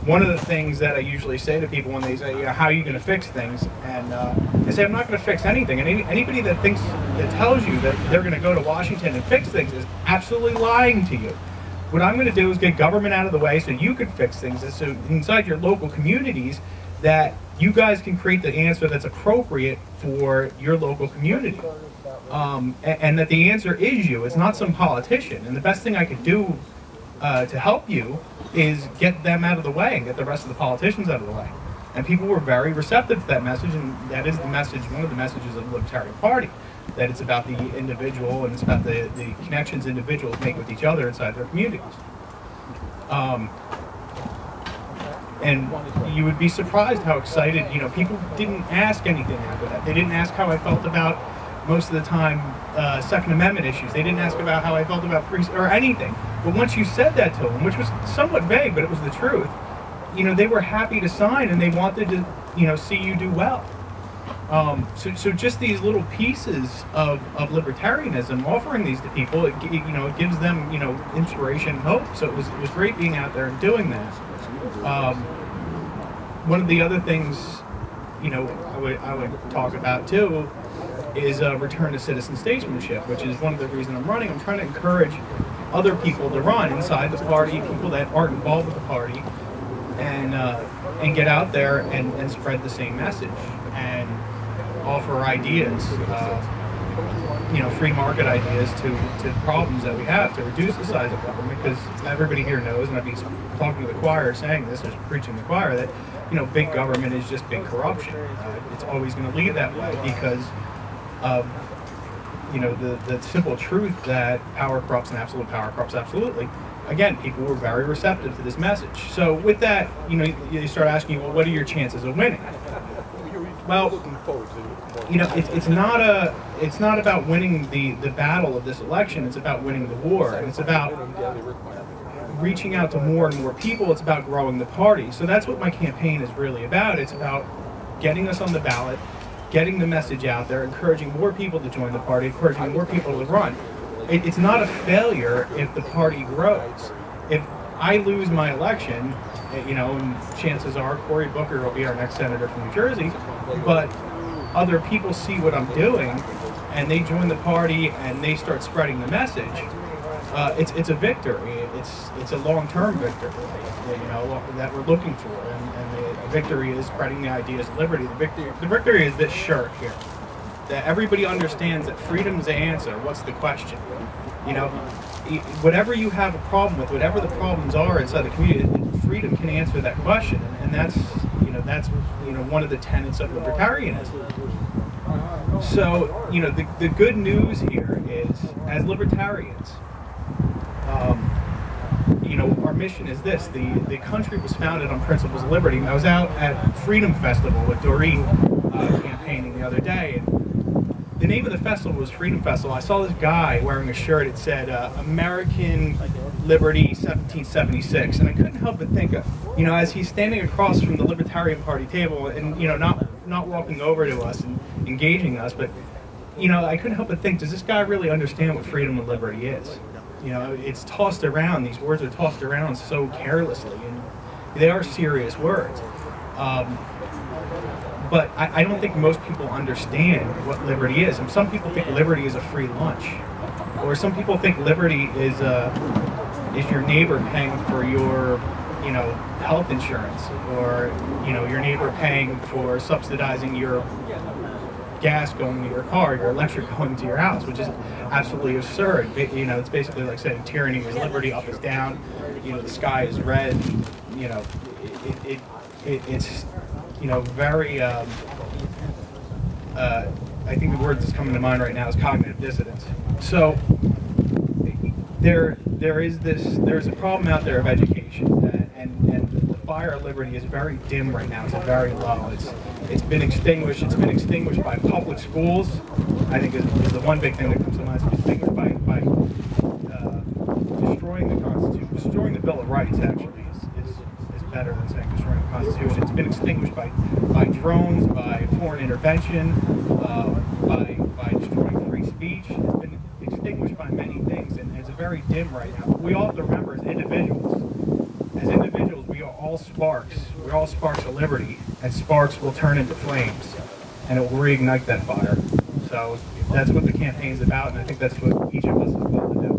one of the things that I usually say to people when they say, how are you going to fix things? And I say, I'm not going to fix anything. And anybody that tells you that they're going to go to Washington and fix things is absolutely lying to you. What I'm going to do is get government out of the way so you can fix things. And so inside your local communities, that you guys can create the answer that's appropriate for your local community. And that the answer is you. It's not some politician. And the best thing I could do to help you is get them out of the way and get the rest of the politicians out of the way. And people were very receptive to that message, and that is the message, one of the messages of the Libertarian Party, that it's about the individual and it's about the connections individuals make with each other inside their communities. And you would be surprised how excited, people didn't ask anything after that. They didn't ask how I felt about, most of the time, Second Amendment issues. They didn't ask about how I felt about free or anything. But once you said that to them, which was somewhat vague, but it was the truth, they were happy to sign and they wanted to, see you do well. So just these little pieces of libertarianism, offering these to people, it gives them, inspiration and hope. So it was great being out there and doing that. One of the other things, I would talk about too, is return to citizen statesmanship, which is one of the reasons I'm running. I'm trying to encourage other people to run inside the party, people that aren't involved with the party, and get out there and spread the same message and offer ideas, free market ideas to problems that we have to reduce the size of government, because everybody here knows, and I've been talking to the choir saying this, or preaching to the choir, that big government is just big corruption. It's always going to lead that way because of the simple truth that power corrupts and absolute power corrupts absolutely. Again, people were very receptive to this message. So with that, you start asking, well, what are your chances of winning? Well, it's not about winning the battle of this election. It's about winning the war, and it's about reaching out to more and more people. It's about growing the party. So that's what my campaign is really about. It's about getting us on the ballot, getting the message out there, encouraging more people to join the party, encouraging more people to run. It's not a failure if the party grows. If I lose my election, and chances are Cory Booker will be our next senator from New Jersey, but other people see what I'm doing and they join the party and they start spreading the message, it's a victory. It's a long-term victory, that we're looking for, and the victory is spreading the ideas of liberty. The victory is this shirt here, that everybody understands that freedom's the answer. What's the question? Whatever you have a problem with, whatever the problems are inside the community, freedom can answer that question, and that's one of the tenets of libertarianism. So the good news here is, as libertarians, our mission is this: the country was founded on principles of liberty. And I was out at Freedom Festival with Doreen campaigning the other day, and the name of the festival was Freedom Festival. I saw this guy wearing a shirt. It said American Liberty 1776, and I couldn't help but think of, as he's standing across from the Libertarian Party table and not walking over to us and engaging us, but I couldn't help but think, does this guy really understand what freedom and liberty is? It's tossed around. These words are tossed around so carelessly, and they are serious words. But I don't think most people understand what liberty is. And some people think liberty is a free lunch, or some people think liberty is your neighbor paying for your health insurance, or your neighbor paying for subsidizing your gas going to your car, your electric going to your house, which is absolutely absurd. It's basically like saying tyranny is liberty, up is down, the sky is red. It's very, I think the word that's coming to mind right now is cognitive dissonance. So there's a problem out there of education, and the fire of liberty is very dim right now. It's very low. It's been extinguished. It's been extinguished by public schools. I think is the one big thing that comes to mind. It's extinguished by destroying the Constitution, destroying the Bill of Rights. Actually, is better than saying destroying the Constitution. It's been extinguished by drones, by foreign intervention, by destroying free speech. It's been extinguished by many things, and it's very dim right now. But we all have to remember, as individuals, as individuals, we are all sparks. We're all sparks of liberty, and sparks will turn into flames, and it will reignite that fire. So that's what the campaign is about, and I think that's what each of us is called to do.